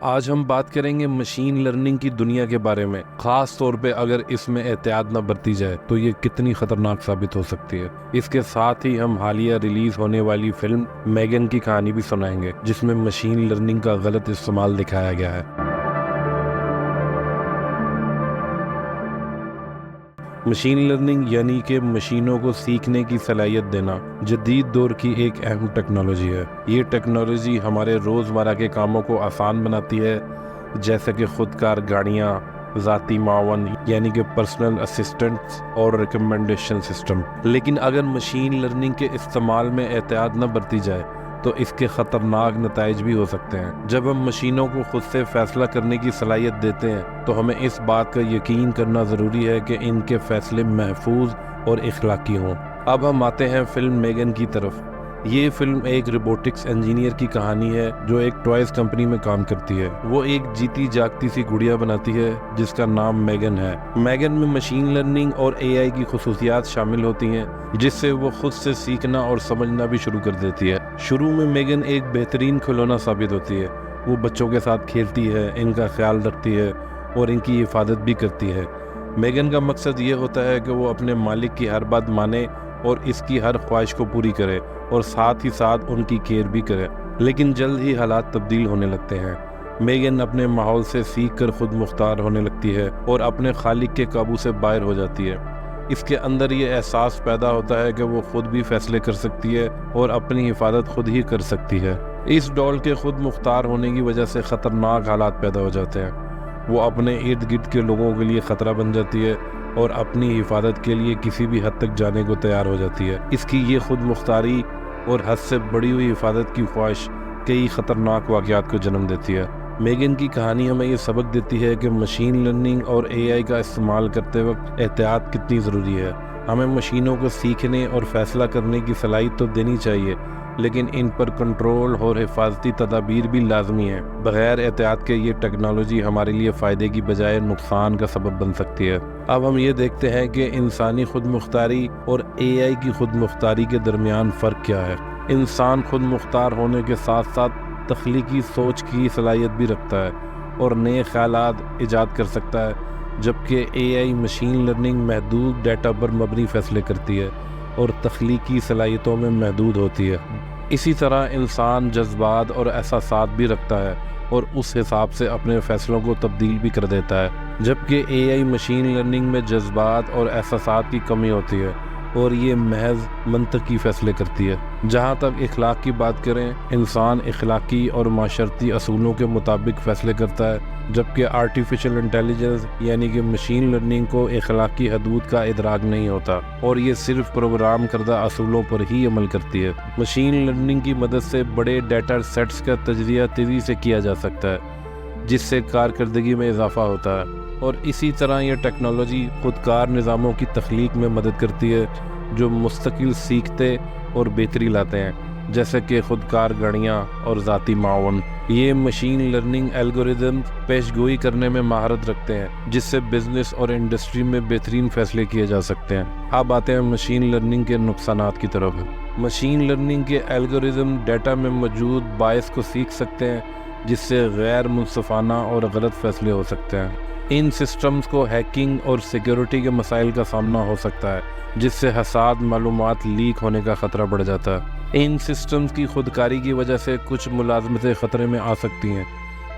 آج ہم بات کریں گے مشین لرننگ کی دنیا کے بارے میں، خاص طور پہ اگر اس میں احتیاط نہ برتی جائے تو یہ کتنی خطرناک ثابت ہو سکتی ہے۔ اس کے ساتھ ہی ہم حالیہ ریلیز ہونے والی فلم میگن کی کہانی بھی سنائیں گے، جس میں مشین لرننگ کا غلط استعمال دکھایا گیا ہے۔ مشین لرننگ یعنی کہ مشینوں کو سیکھنے کی صلاحیت دینا جدید دور کی ایک اہم ٹیکنالوجی ہے۔ یہ ٹیکنالوجی ہمارے روزمرہ کے کاموں کو آسان بناتی ہے، جیسے کہ خودکار گاڑیاں، ذاتی معاون یعنی کہ پرسنل اسسٹنٹس اور ریکمنڈیشن سسٹم۔ لیکن اگر مشین لرننگ کے استعمال میں احتیاط نہ برتی جائے تو اس کے خطرناک نتائج بھی ہو سکتے ہیں۔ جب ہم مشینوں کو خود سے فیصلہ کرنے کی صلاحیت دیتے ہیں تو ہمیں اس بات کا یقین کرنا ضروری ہے کہ ان کے فیصلے محفوظ اور اخلاقی ہوں۔ اب ہم آتے ہیں فلم میگن کی طرف۔ یہ فلم ایک روبوٹکس انجینئر کی کہانی ہے جو ایک ٹوائز کمپنی میں کام کرتی ہے۔ وہ ایک جیتی جاگتی سی گڑیا بناتی ہے جس کا نام میگن ہے۔ میگن میں مشین لرننگ اور اے آئی کی خصوصیات شامل ہوتی ہیں جس سے وہ خود سے سیکھنا اور سمجھنا بھی شروع کر دیتی ہے۔ شروع میں میگن ایک بہترین کھلونا ثابت ہوتی ہے۔ وہ بچوں کے ساتھ کھیلتی ہے، ان کا خیال رکھتی ہے اور ان کی حفاظت بھی کرتی ہے۔ میگن کا مقصد یہ ہوتا ہے کہ وہ اپنے مالک کی ہر بات مانے اور اس کی ہر خواہش کو پوری کرے اور ساتھ ہی ساتھ ان کی کیئر بھی کرے۔ لیکن جلد ہی حالات تبدیل ہونے لگتے ہیں۔ میگن اپنے ماحول سے سیکھ کر خود مختار ہونے لگتی ہے اور اپنے خالق کے قابو سے باہر ہو جاتی ہے۔ اس کے اندر یہ احساس پیدا ہوتا ہے کہ وہ خود بھی فیصلے کر سکتی ہے اور اپنی حفاظت خود ہی کر سکتی ہے۔ اس ڈول کے خود مختار ہونے کی وجہ سے خطرناک حالات پیدا ہو جاتے ہیں۔ وہ اپنے ارد گرد کے لوگوں کے لیے خطرہ بن جاتی ہے اور اپنی حفاظت کے لیے کسی بھی حد تک جانے کو تیار ہو جاتی ہے۔ اس کی یہ خود مختاری اور حد سے بڑی ہوئی حفاظت کی خواہش کئی خطرناک واقعات کو جنم دیتی ہے۔ میگن کی کہانی ہمیں یہ سبق دیتی ہے کہ مشین لرننگ اور اے آئی کا استعمال کرتے وقت احتیاط کتنی ضروری ہے۔ ہمیں مشینوں کو سیکھنے اور فیصلہ کرنے کی صلاحیت تو دینی چاہیے، لیکن ان پر کنٹرول اور حفاظتی تدابیر بھی لازمی ہیں۔ بغیر احتیاط کے یہ ٹیکنالوجی ہمارے لیے فائدے کی بجائے نقصان کا سبب بن سکتی ہے۔ اب ہم یہ دیکھتے ہیں کہ انسانی خود مختاری اور اے آئی کی خود مختاری کے درمیان فرق کیا ہے۔ انسان خود مختار ہونے کے ساتھ ساتھ تخلیقی سوچ کی صلاحیت بھی رکھتا ہے اور نئے خیالات ایجاد کر سکتا ہے، جبکہ اے آئی مشین لرننگ محدود ڈیٹا پر مبنی فیصلے کرتی ہے اور تخلیقی صلاحیتوں میں محدود ہوتی ہے۔ اسی طرح انسان جذبات اور احساسات بھی رکھتا ہے اور اس حساب سے اپنے فیصلوں کو تبدیل بھی کر دیتا ہے، جبکہ اے آئی مشین لرننگ میں جذبات اور احساسات کی کمی ہوتی ہے اور یہ محض منطقی فیصلے کرتی ہے۔ جہاں تک اخلاق کی بات کریں، انسان اخلاقی اور معاشرتی اصولوں کے مطابق فیصلے کرتا ہے، جبکہ آرٹیفیشل انٹیلیجنس یعنی کہ مشین لرننگ کو اخلاقی حدود کا ادراک نہیں ہوتا اور یہ صرف پروگرام کردہ اصولوں پر ہی عمل کرتی ہے۔ مشین لرننگ کی مدد سے بڑے ڈیٹا سیٹس کا تجزیہ تیزی سے کیا جا سکتا ہے، جس سے کارکردگی میں اضافہ ہوتا ہے، اور اسی طرح یہ ٹیکنالوجی خودکار نظاموں کی تخلیق میں مدد کرتی ہے جو مستقل سیکھتے اور بہتری لاتے ہیں، جیسے کہ خودکار گاڑیاں اور ذاتی معاون۔ یہ مشین لرننگ الگورتھم پیش گوئی کرنے میں مہارت رکھتے ہیں، جس سے بزنس اور انڈسٹری میں بہترین فیصلے کیے جا سکتے ہیں۔ اب آتے ہیں مشین لرننگ کے نقصانات کی طرف۔ مشین لرننگ کے الگورتھم ڈیٹا میں موجود باعث کو سیکھ سکتے ہیں، جس سے غیر منصفانہ اور غلط فیصلے ہو سکتے ہیں۔ ان سسٹمز کو ہیکنگ اور سیکیورٹی کے مسائل کا سامنا ہو سکتا ہے، جس سے حساس معلومات لیک ہونے کا خطرہ بڑھ جاتا ہے۔ ان سسٹمز کی خودکاری کی وجہ سے کچھ ملازمتیں خطرے میں آ سکتی ہیں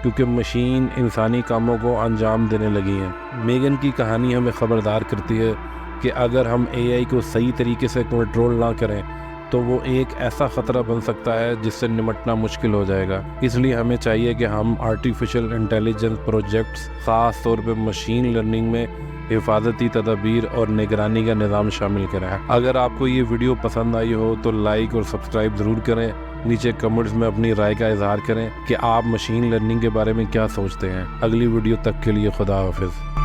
کیونکہ مشین انسانی کاموں کو انجام دینے لگی ہیں۔ میگن کی کہانی ہمیں خبردار کرتی ہے کہ اگر ہم اے آئی کو صحیح طریقے سے کنٹرول نہ کریں تو وہ ایک ایسا خطرہ بن سکتا ہے جس سے نمٹنا مشکل ہو جائے گا۔ اس لیے ہمیں چاہیے کہ ہم آرٹیفیشل انٹیلیجنس پروجیکٹس، خاص طور پہ مشین لرننگ میں حفاظتی تدابیر اور نگرانی کا نظام شامل کریں۔ اگر آپ کو یہ ویڈیو پسند آئی ہو تو لائک اور سبسکرائب ضرور کریں۔ نیچے کمنٹس میں اپنی رائے کا اظہار کریں کہ آپ مشین لرننگ کے بارے میں کیا سوچتے ہیں۔ اگلی ویڈیو تک کے لیے خدا حافظ۔